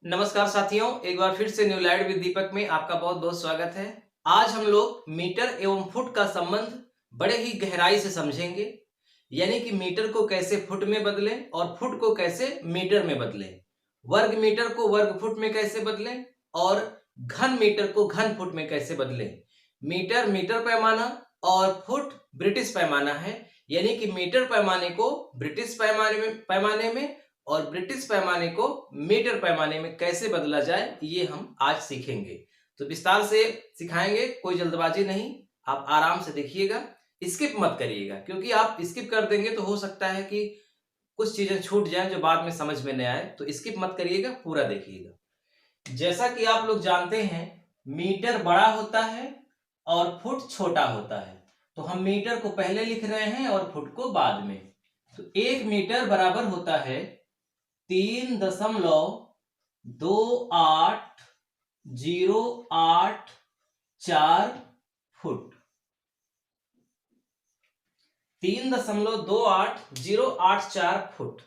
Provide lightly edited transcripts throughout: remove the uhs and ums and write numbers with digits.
नमस्कार साथियों, एक बार फिर से न्यू लाइट विद दीपक में आपका बहुत बहुत स्वागत है। आज हम लोग मीटर एवं फुट का संबंध बड़े ही गहराई से समझेंगे। यानी कि मीटर को कैसे फुट में बदलें और फुट को कैसे मीटर में बदलें, वर्ग मीटर को वर्ग फुट में कैसे बदलें और घन मीटर को घन फुट में कैसे बदलें। मीटर मीटर पैमाना और फुट ब्रिटिश पैमाना है। यानी कि मीटर पैमाने को ब्रिटिश पैमाने में और ब्रिटिश पैमाने को मीटर पैमाने में कैसे बदला जाए, ये हम आज सीखेंगे। तो विस्तार से सिखाएंगे, कोई जल्दबाजी नहीं, आप आराम से देखिएगा, स्किप मत करिएगा, क्योंकि आप स्किप कर देंगे तो हो सकता है कि कुछ चीजें छूट जाएं जो बाद में समझ में नहीं आए। तो स्किप मत करिएगा, पूरा देखिएगा। जैसा कि आप लोग जानते हैं, मीटर बड़ा होता है और फुट छोटा होता है। तो हम मीटर को पहले लिख रहे हैं और फुट को बाद में। तो 1 मीटर बराबर होता है 3.28084 फुट। 3.28084 फुट।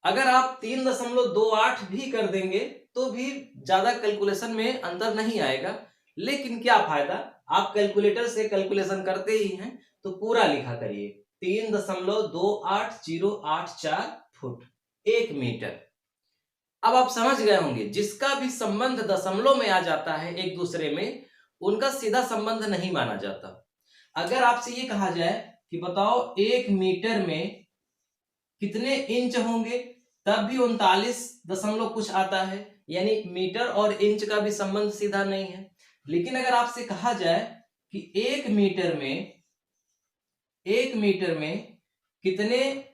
अगर आप 3.28 भी कर देंगे तो भी ज्यादा कैलकुलेशन में अंतर नहीं आएगा, लेकिन क्या फायदा, आप कैलकुलेटर से कैलकुलेशन करते ही हैं तो पूरा लिखा करिए। 3.28084 फुट 1 मीटर। अब आप समझ गए होंगे, जिसका भी संबंध दशमलव में आ जाता है एक दूसरे में, उनका सीधा संबंध नहीं माना जाता। अगर आपसे ये कहा जाए कि बताओ 1 मीटर में कितने इंच होंगे, तब भी 39 दशमलव कुछ आता है। यानी मीटर और इंच का भी संबंध सीधा नहीं है। लेकिन अगर आपसे कहा जाए कि 1 मीटर में कितने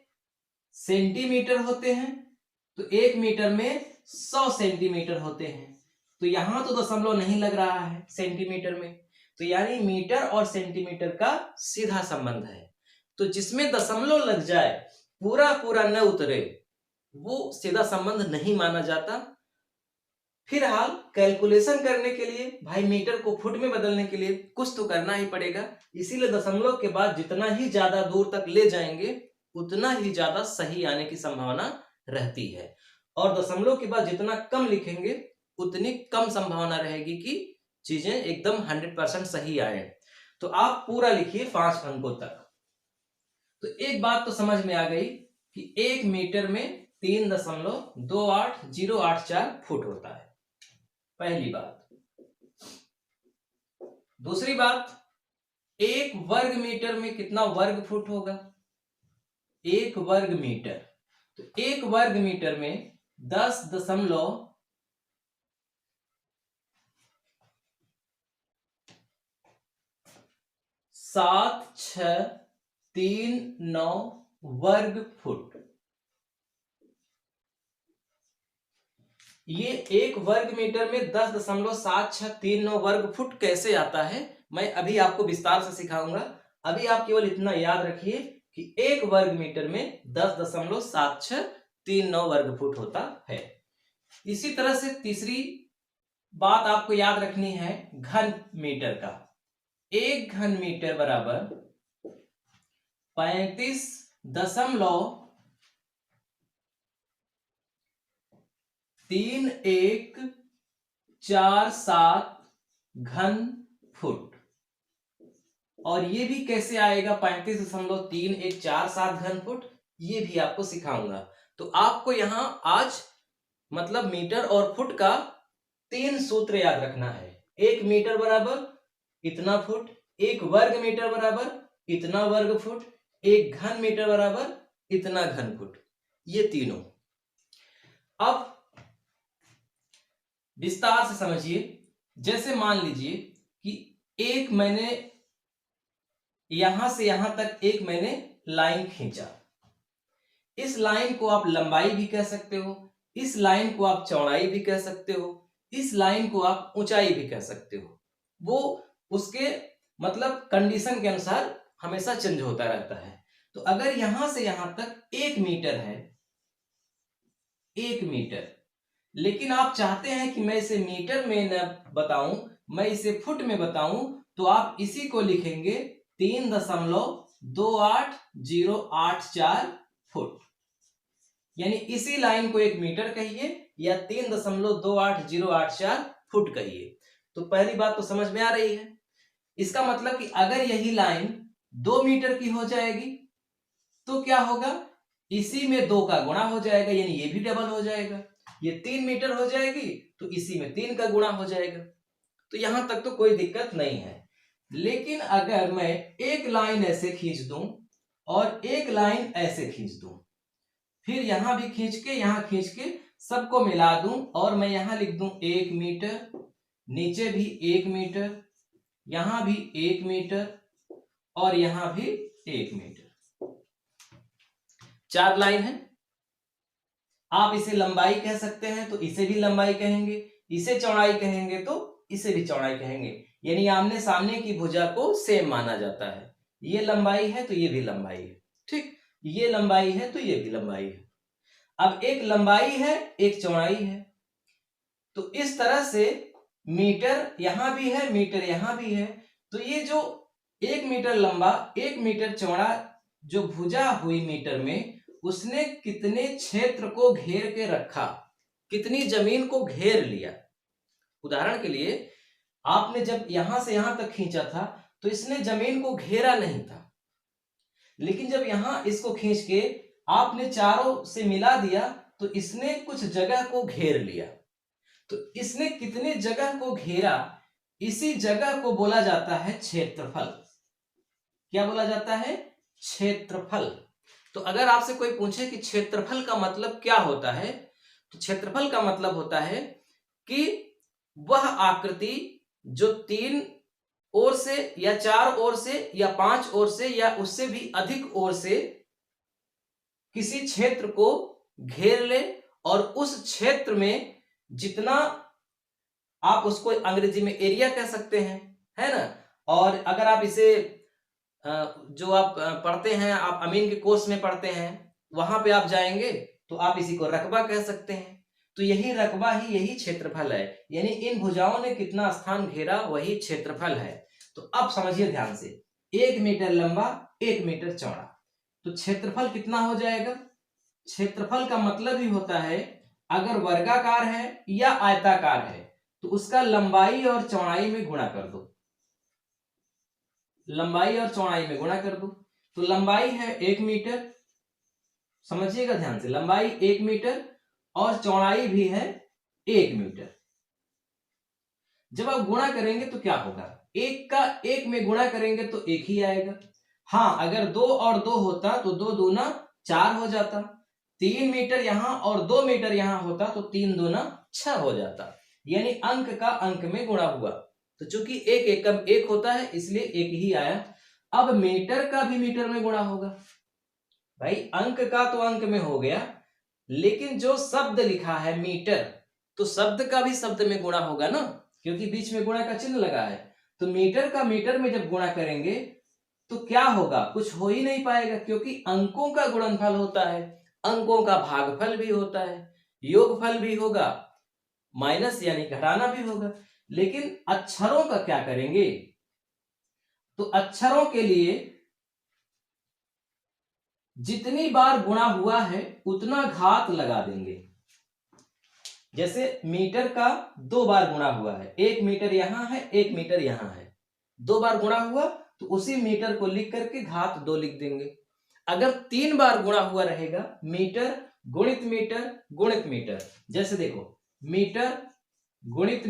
सेंटीमीटर होते हैं, तो 1 मीटर में 100 सेंटीमीटर होते हैं। तो यहां तो दशमलव नहीं लग रहा है सेंटीमीटर में, तो यानी मीटर और सेंटीमीटर का सीधा संबंध है। तो जिसमें दशमलव लग जाए, पूरा पूरा न उतरे, वो सीधा संबंध नहीं माना जाता। फिलहाल कैलकुलेशन करने के लिए भाई, मीटर को फुट में बदलने के लिए कुछ तो करना ही पड़ेगा। इसीलिए दशमलव के बाद जितना ही ज्यादा दूर तक ले जाएंगे, उतना ही ज्यादा सही आने की संभावना रहती है। और दशमलव के बाद जितना कम लिखेंगे, उतनी कम संभावना रहेगी कि चीजें एकदम 100% सही आए। तो आप पूरा लिखिए 5 अंकों तक। तो एक बात तो समझ में आ गई कि 1 मीटर में 3.28084 फुट होता है, पहली बात। दूसरी बात, 1 वर्ग मीटर में कितना वर्ग फुट होगा? 1 वर्ग मीटर, तो 1 वर्ग मीटर में 10.7639 वर्ग फुट। ये 1 वर्ग मीटर में 10.7639 वर्ग फुट कैसे आता है, मैं अभी आपको विस्तार से सिखाऊंगा। अभी आप केवल इतना याद रखिए कि 1 वर्ग मीटर में 10.7639 वर्ग फुट होता है। इसी तरह से तीसरी बात आपको याद रखनी है घन मीटर का। 1 घन मीटर बराबर 35.3147 घन फुट। और ये भी कैसे आएगा 35.3147 घन फुट, ये भी आपको सिखाऊंगा। तो आपको यहां आज मतलब मीटर और फुट का 3 सूत्र याद रखना है। 1 मीटर बराबर इतना फुट, 1 वर्ग मीटर बराबर इतना वर्ग फुट, 1 घन मीटर बराबर इतना घन फुट, ये तीनों। अब विस्तार से समझिए। जैसे मान लीजिए कि एक मैंने यहां से यहां तक एक मैंने लाइन खींचा। इस लाइन को आप लंबाई भी कह सकते हो, इस लाइन को आप चौड़ाई भी कह सकते हो, इस लाइन को आप ऊंचाई भी कह सकते हो। वो उसके मतलब कंडीशन के अनुसार हमेशा चेंज होता रहता है। तो अगर यहां से यहां तक 1 मीटर है, 1 मीटर, लेकिन आप चाहते हैं कि मैं इसे मीटर में न बताऊं, मैं इसे फुट में बताऊं, तो आप इसी को लिखेंगे 3.28084 फुट। यानी इसी लाइन को 1 मीटर कहिए या 3.28084 फुट कहिए। तो पहली बात तो समझ में आ रही है। इसका मतलब कि अगर यही लाइन 2 मीटर की हो जाएगी तो क्या होगा, इसी में 2 का गुणा हो जाएगा, यानी ये भी डबल हो जाएगा। ये 3 मीटर हो जाएगी तो इसी में 3 का गुणा हो जाएगा। तो यहां तक तो कोई दिक्कत नहीं है। लेकिन अगर मैं एक लाइन ऐसे खींच दूं और एक लाइन ऐसे खींच दूं, फिर यहां भी खींच के यहां खींच के सबको मिला दूं और मैं यहां लिख दूं 1 मीटर, नीचे भी 1 मीटर, यहां भी 1 मीटर और यहां भी 1 मीटर, 4 लाइन है। आप इसे लंबाई कह सकते हैं तो इसे भी लंबाई कहेंगे, इसे चौड़ाई कहेंगे तो इसे भी चौड़ाई कहेंगे, यानी आमने सामने की भुजा को सेम माना जाता है। ये लंबाई है तो ये भी लंबाई है, ठीक, ये लंबाई है तो ये भी लंबाई है। अब एक लंबाई है एक चौड़ाई है, तो इस तरह से मीटर यहां भी है मीटर यहां भी है, तो ये जो 1 मीटर लंबा 1 मीटर चौड़ा जो भुजा हुई मीटर में, उसने कितने क्षेत्र को घेर के रखा, कितनी जमीन को घेर लिया। उदाहरण के लिए आपने जब यहां से यहां तक खींचा था तो इसने जमीन को घेरा नहीं था, लेकिन जब यहां इसको खींच के आपने चारों से मिला दिया तो इसने कुछ जगह को घेर लिया। तो इसने कितने जगह को घेरा, इसी जगह को बोला जाता है क्षेत्रफल। क्या बोला जाता है? क्षेत्रफल। तो अगर आपसे कोई पूछे कि क्षेत्रफल का मतलब क्या होता है, तो क्षेत्रफल का मतलब होता है कि वह आकृति जो 3 ओर से या 4 ओर से या 5 ओर से या उससे भी अधिक ओर से किसी क्षेत्र को घेर ले और उस क्षेत्र में जितना, आप उसको अंग्रेजी में एरिया कह सकते हैं, है ना। और अगर आप इसे जो आप पढ़ते हैं, आप अमीन के कोर्स में पढ़ते हैं, वहां पे आप जाएंगे तो आप इसी को रकबा कह सकते हैं। तो यही रकबा ही यही क्षेत्रफल है, यानी इन भुजाओं ने कितना स्थान घेरा वही क्षेत्रफल है। तो अब समझिए ध्यान से, 1 मीटर लंबा 1 मीटर चौड़ा, तो क्षेत्रफल कितना हो जाएगा? क्षेत्रफल का मतलब ही होता है अगर वर्गाकार है या आयताकार है तो उसका लंबाई और चौड़ाई में गुणा कर दो, लंबाई और चौड़ाई में गुणा कर दो। तो लंबाई है 1 मीटर, समझिएगा ध्यान से, लंबाई 1 मीटर और चौड़ाई भी है 1 मीटर। जब आप गुणा करेंगे तो क्या होगा, 1 का 1 में गुणा करेंगे तो 1 ही आएगा। हाँ, अगर 2 और 2 होता तो 2 दूना 4 हो जाता, 3 मीटर यहां और 2 मीटर यहां होता तो 3 दूना 6 हो जाता, यानी अंक का अंक में गुणा हुआ। तो चूंकि 1 एकम 1 होता है इसलिए 1 ही आया। अब मीटर का भी मीटर में गुणा होगा। भाई अंक का तो अंक में हो गया, लेकिन जो शब्द लिखा है मीटर, तो शब्द का भी शब्द में गुणा होगा ना, क्योंकि बीच में गुणा का चिन्ह लगा है। तो मीटर का मीटर में जब गुणा करेंगे तो क्या होगा, कुछ हो ही नहीं पाएगा, क्योंकि अंकों का गुणनफल होता है, अंकों का भागफल भी होता है, योगफल भी होगा, माइनस यानी घटाना भी होगा। लेकिन अक्षरों का क्या करेंगे, तो अक्षरों के लिए जितनी बार गुणा हुआ है उतना घात लगा देंगे। जैसे मीटर का 2 बार गुणा हुआ है, 1 मीटर यहां है 1 मीटर यहां है, 2 बार गुणा हुआ तो उसी मीटर को लिख करके घात 2 लिख देंगे। अगर 3 बार गुणा हुआ रहेगा, मीटर गुणित मीटर, जैसे देखो मीटर गुणित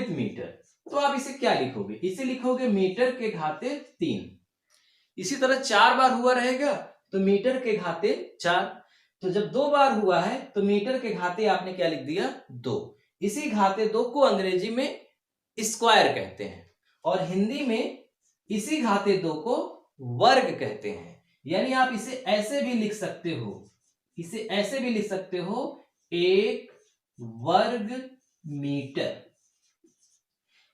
मीटर, तो आप इसे क्या लिखोगे, इसे लिखोगे मीटर के घाते 3। इसी तरह 4 बार हुआ रहेगा तो मीटर के घाते 4। तो जब 2 बार हुआ है तो मीटर के घाते आपने क्या लिख दिया, 2। इसी घाते 2 को अंग्रेजी में स्क्वायर कहते हैं और हिंदी में इसी घाते 2 को वर्ग कहते हैं। यानी आप इसे ऐसे भी लिख सकते हो, इसे ऐसे भी लिख सकते हो, 1 वर्ग मीटर।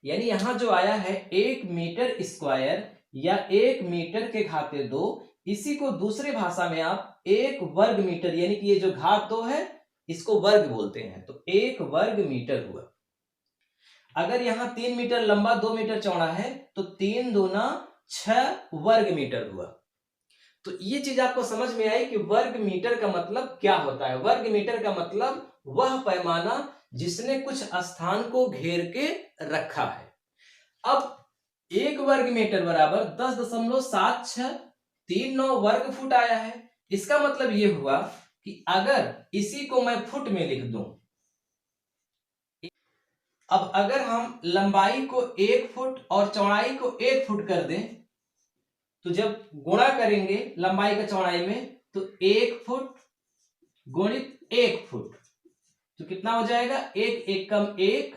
यानी यहां जो आया है 1 मीटर स्क्वायर या 1 मीटर के घाते 2, इसी को दूसरे भाषा में आप 1 वर्ग मीटर, यानी कि ये जो घात 2 है इसको वर्ग बोलते हैं, तो 1 वर्ग मीटर हुआ। अगर यहां 3 मीटर लंबा 2 मीटर चौड़ा है तो 3 दूना 6 वर्ग मीटर हुआ। तो तो ये चीज आपको समझ में आई कि वर्ग मीटर का मतलब क्या होता है। वर्ग मीटर का मतलब वह पैमाना जिसने कुछ स्थान को घेर के रखा है। अब 1 वर्ग मीटर बराबर 10.7639 वर्ग फुट आया है। इसका मतलब ये हुआ कि अगर इसी को मैं फुट में लिख दूं, अब अगर हम लंबाई को 1 फुट और चौड़ाई को 1 फुट कर दें, तो जब गुणा करेंगे लंबाई का चौड़ाई में, तो 1 फुट गुणित 1 फुट, तो कितना हो जाएगा, 1 एकम 1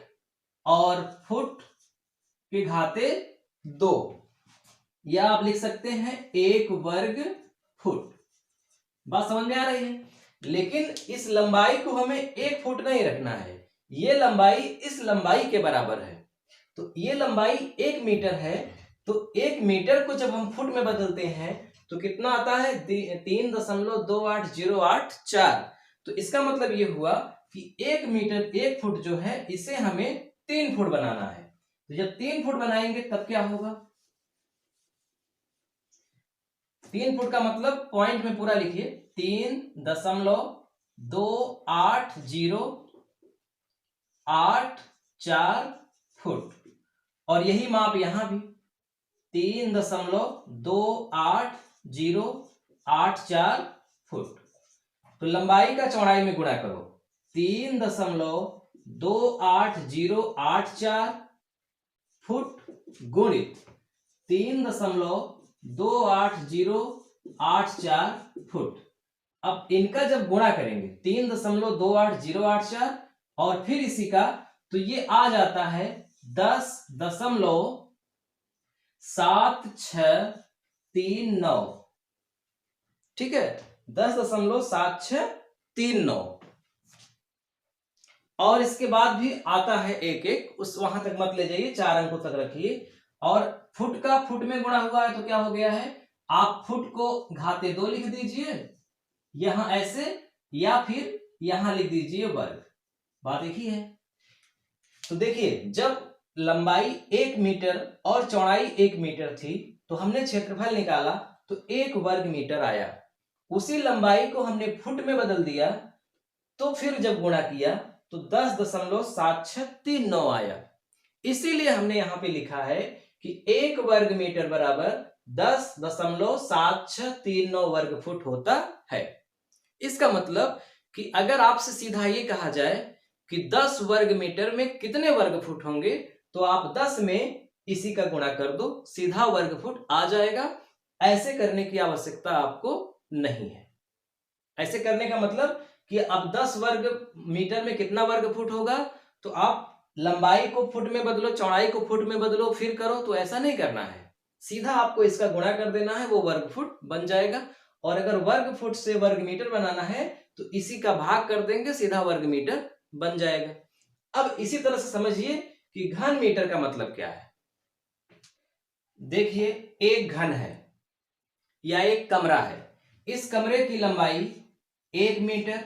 और फुट के घाते 2, या आप लिख सकते हैं 1 वर्ग फुट। बात समझ में आ रही है। लेकिन इस लंबाई को हमें 1 फुट नहीं रखना है, ये लंबाई इस लंबाई के बराबर है। तो ये लंबाई 1 मीटर है, तो 1 मीटर को जब हम फुट में बदलते हैं तो कितना आता है, 3.28084। तो इसका मतलब ये हुआ कि 1 मीटर 1 फुट जो है इसे हमें 3 फुट बनाना है। तो जब 3 फुट बनाएंगे तब क्या होगा, 3 फुट का मतलब पॉइंट में पूरा लिखिए, 3.28084 फुट, और यही माप यहां भी 3.28084 फुट। तो लंबाई का चौड़ाई में गुणा करो, 3.28084 फुट गुणित 3.28084 फुट। अब इनका जब गुणा करेंगे 3.28084 और फिर इसी का, तो ये आ जाता है 10.7639। ठीक है, 10.7639। और इसके बाद भी आता है एक एक, उस वहां तक मत ले जाइए, 4 अंकों तक रखिए। और फुट का फुट में गुणा हुआ है तो क्या हो गया है, आप फुट को घाते 2 लिख दीजिए यहां ऐसे, या फिर यहां लिख दीजिए वर्ग। बात एक ही है। तो देखिए, जब लंबाई 1 मीटर और चौड़ाई 1 मीटर थी तो हमने क्षेत्रफल निकाला तो 1 वर्ग मीटर आया। उसी लंबाई को हमने फुट में बदल दिया, तो फिर जब गुणा किया तो 10.7639 आया। इसीलिए हमने यहां पे लिखा है कि 1 वर्ग मीटर बराबर 10.7639 वर्ग फुट होता है। इसका मतलब कि अगर आपसे सीधा ये कहा जाए कि 10 वर्ग मीटर में कितने वर्ग फुट होंगे, तो आप 10 में इसी का गुणा कर दो, सीधा वर्ग फुट आ जाएगा। ऐसे करने की आवश्यकता आपको नहीं है। ऐसे करने का मतलब कि अब 10 वर्ग मीटर में कितना वर्ग फुट होगा, तो आप लंबाई को फुट में बदलो, चौड़ाई को फुट में बदलो, फिर करो, तो ऐसा नहीं करना है। सीधा आपको इसका गुणा कर देना है, वो वर्ग फुट बन जाएगा। और अगर वर्ग फुट से वर्ग मीटर बनाना है तो इसी का भाग कर देंगे, सीधा वर्ग मीटर बन जाएगा। अब इसी तरह से समझिए कि घन मीटर का मतलब क्या है। देखिए, एक घन है या एक कमरा है। इस कमरे की लंबाई 1 मीटर,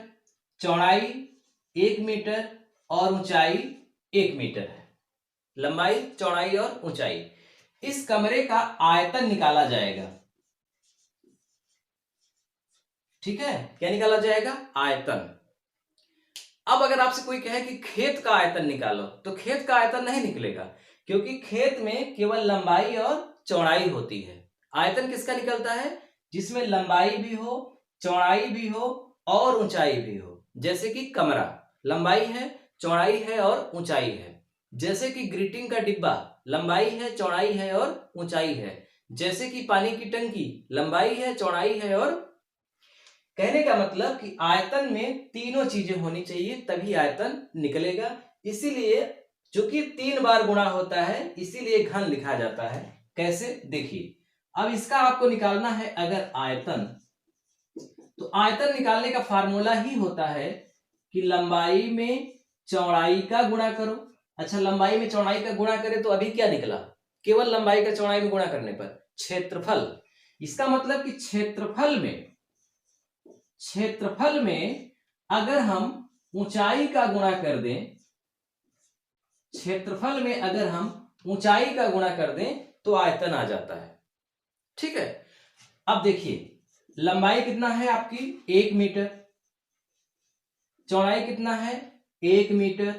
चौड़ाई 1 मीटर और ऊंचाई 1 मीटर है। लंबाई, चौड़ाई और ऊंचाई। इस कमरे का आयतन निकाला जाएगा। ठीक है, क्या निकाला जाएगा, आयतन। अब अगर आपसे कोई कहे कि खेत का आयतन निकालो, तो खेत का आयतन नहीं निकलेगा, क्योंकि खेत में केवल लंबाई और चौड़ाई होती है। आयतन किसका निकलता है, जिसमें लंबाई भी हो, चौड़ाई भी हो और ऊंचाई भी हो। जैसे कि कमरा, लंबाई है, चौड़ाई है और ऊंचाई है। जैसे कि ग्रीटिंग का डिब्बा, लंबाई है, चौड़ाई है और ऊंचाई है। जैसे कि पानी की टंकी, लंबाई है, चौड़ाई है और, कहने का मतलब कि आयतन में तीनों चीजें होनी चाहिए, तभी आयतन निकलेगा। इसीलिए चूंकि 3 बार गुणा होता है, इसीलिए घन लिखा जाता है। कैसे, देखिए, अब इसका आपको निकालना है अगर आयतन, तो आयतन निकालने का फार्मूला ही होता है कि लंबाई में चौड़ाई का गुणा करो। अच्छा, लंबाई में चौड़ाई का गुणा करें तो अभी क्या निकला, केवल लंबाई का चौड़ाई में गुणा करने पर क्षेत्रफल। इसका मतलब कि क्षेत्रफल में अगर हम ऊंचाई का गुणा कर दें, क्षेत्रफल में अगर हम ऊंचाई का गुणा कर दें तो आयतन आ जाता है। ठीक है, अब देखिए, लंबाई कितना है आपकी 1 मीटर, चौड़ाई कितना है 1 मीटर,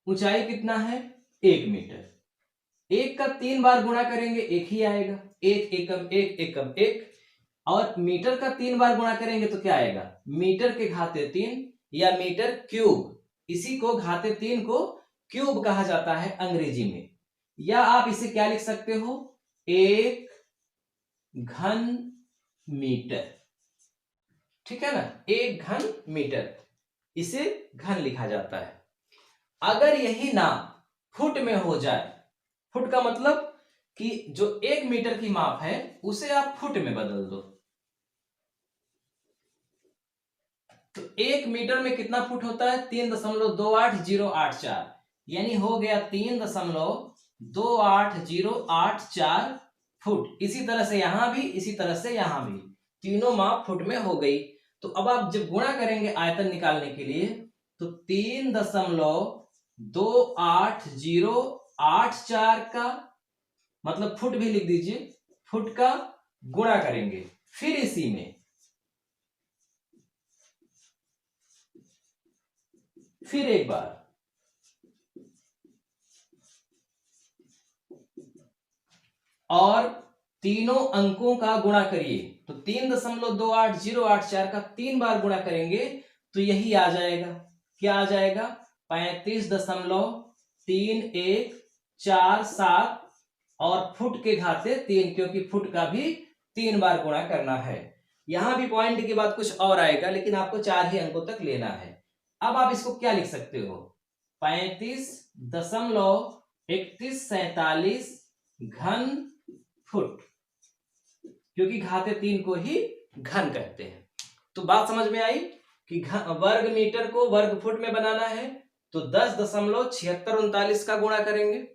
ऊंचाई कितना है 1 मीटर। एक का 3 बार गुणा करेंगे एक ही आएगा, एक एकम एक एकम एक। और मीटर का 3 बार गुणा करेंगे तो क्या आएगा, मीटर के घाते 3 या मीटर क्यूब। इसी को घाते 3 को क्यूब कहा जाता है अंग्रेजी में। या आप इसे क्या लिख सकते हो, 1 घन मीटर। ठीक है ना, 1 घन मीटर, इसे घन लिखा जाता है। अगर यही नाम फुट में हो जाए, फुट का मतलब कि जो 1 मीटर की माप है उसे आप फुट में बदल दो, तो 1 मीटर में कितना फुट होता है 3.28084, यानी हो गया 3.28084 फुट। इसी तरह से यहां भी, इसी तरह से यहां भी, तीनों माप फुट में हो गई। तो अब आप जब गुणा करेंगे आयतन निकालने के लिए तो 3.28084 का मतलब फुट भी लिख दीजिए, फुट का गुणा करेंगे, फिर इसी में फिर एक बार और तीनों अंकों का गुणा करिए। तो 3.28084 का 3 बार गुणा करेंगे तो यही आ जाएगा, क्या आ जाएगा 35.3147 और फुट के घाते 3, क्योंकि फुट का भी 3 बार गुणा करना है। यहां भी पॉइंट की बात कुछ और आएगा, लेकिन आपको 4 ही अंकों तक लेना है। अब आप इसको क्या लिख सकते हो, 35.3147 घन फुट, क्योंकि घाते 3 को ही घन कहते हैं। तो बात समझ में आई कि वर्ग मीटर को वर्ग फुट में बनाना है तो 10.7639 का गुणा करेंगे।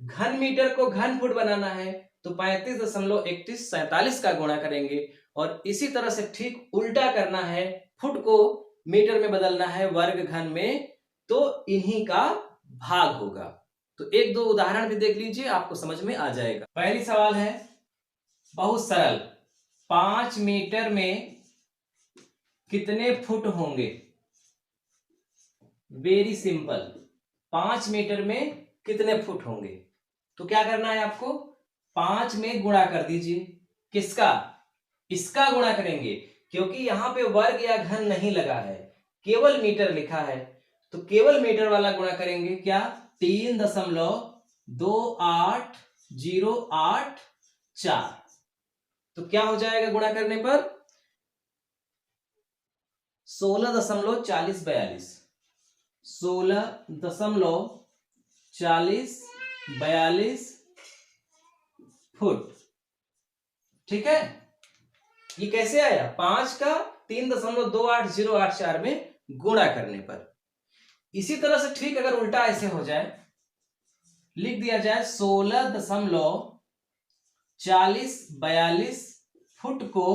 घन मीटर को घन फुट बनाना है तो 35.3147 का गुणा करेंगे। और इसी तरह से ठीक उल्टा करना है, फुट को मीटर में बदलना है वर्ग घन में, तो इन्हीं का भाग होगा। तो एक दो उदाहरण भी देख लीजिए, आपको समझ में आ जाएगा। पहली सवाल है बहुत सरल, 5 मीटर में कितने फुट होंगे। वेरी सिंपल, 5 मीटर में कितने फुट होंगे। तो क्या करना है आपको, 5 में गुणा कर दीजिए। किसका, इसका गुणा करेंगे, क्योंकि यहां पे वर्ग या घन नहीं लगा है, केवल मीटर लिखा है। तो केवल मीटर वाला गुणा करेंगे, क्या 3.28084। तो क्या हो जाएगा गुणा करने पर 16.4042, 16.4042 फुट। ठीक है, ये कैसे आया, 5 का 3.28084 में गुणा करने पर। इसी तरह से ठीक अगर उल्टा ऐसे हो जाए, लिख दिया जाए 16.4042 फुट को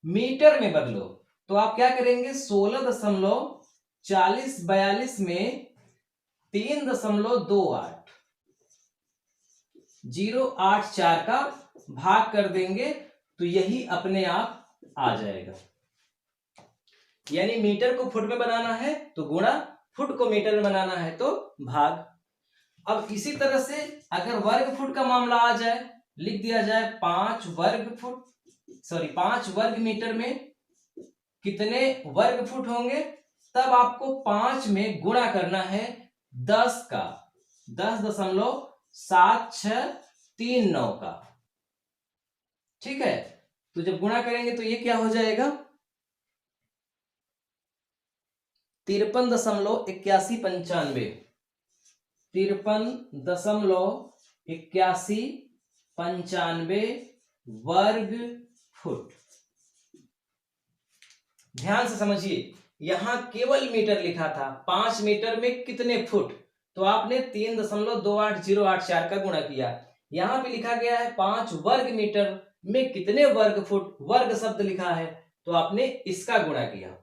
मीटर में बदलो, तो आप क्या करेंगे 16.4042 में 3.28084 का भाग कर देंगे तो यही अपने आप आ जाएगा। यानी मीटर को फुट में बनाना है तो गुणा, फुट को मीटर में बनाना है तो भाग। अब इसी तरह से अगर वर्ग फुट का मामला आ जाए, लिख दिया जाए 5 वर्ग मीटर में कितने वर्ग फुट होंगे, तब आपको 5 में गुणा करना है 10 का, 10.7639 का। ठीक है, तो जब गुणा करेंगे तो ये क्या हो जाएगा 53.8195, 53.8195 वर्ग फुट। ध्यान से समझिए, यहां केवल मीटर लिखा था, 5 मीटर में कितने फुट, तो आपने 3.28084 का गुणा किया। यहां पे लिखा गया है 5 वर्ग मीटर में कितने वर्ग फुट, वर्ग शब्द लिखा है, तो आपने इसका गुणा किया।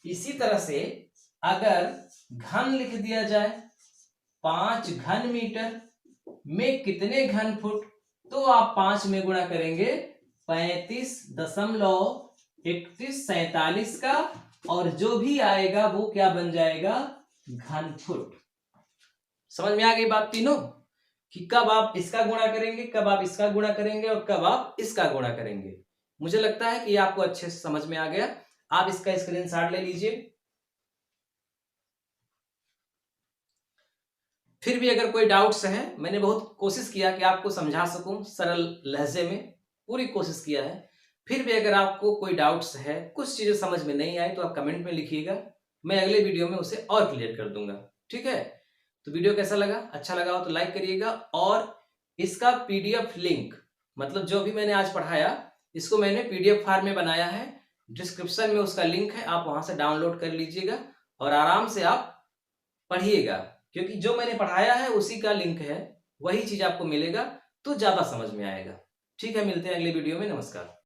इसी तरह से अगर घन लिख दिया जाए, 5 घन मीटर में कितने घन फुट, तो आप 5 में गुणा करेंगे 35.3147 का, और जो भी आएगा वो क्या बन जाएगा, घन फुट। समझ में आ गई बात तीनों, कि कब आप इसका गुणा करेंगे, कब आप इसका गुणा करेंगे और कब आप इसका गुणा करेंगे। मुझे लगता है कि ये आपको अच्छे से समझ में आ गया। आप इसका स्क्रीनशॉट ले लीजिए। फिर भी अगर कोई डाउट्स है, मैंने बहुत कोशिश किया कि आपको समझा सकूं सरल लहजे में, पूरी कोशिश किया है। फिर भी अगर आपको कोई डाउट्स है, कुछ चीजें समझ में नहीं आई, तो आप कमेंट में लिखिएगा, मैं अगले वीडियो में उसे और क्लियर कर दूंगा। ठीक है, तो वीडियो कैसा लगा, अच्छा लगा हो तो लाइक करिएगा, और इसका पीडीएफ लिंक, मतलब जो भी मैंने आज पढ़ाया, इसको मैंने पीडीएफ फॉर्म में बनाया है, डिस्क्रिप्शन में उसका लिंक है, आप वहां से डाउनलोड कर लीजिएगा और आराम से आप पढ़िएगा, क्योंकि जो मैंने पढ़ाया है उसी का लिंक है, वही चीज आपको मिलेगा, तो ज्यादा समझ में आएगा। ठीक है, मिलते हैं अगले वीडियो में। नमस्कार।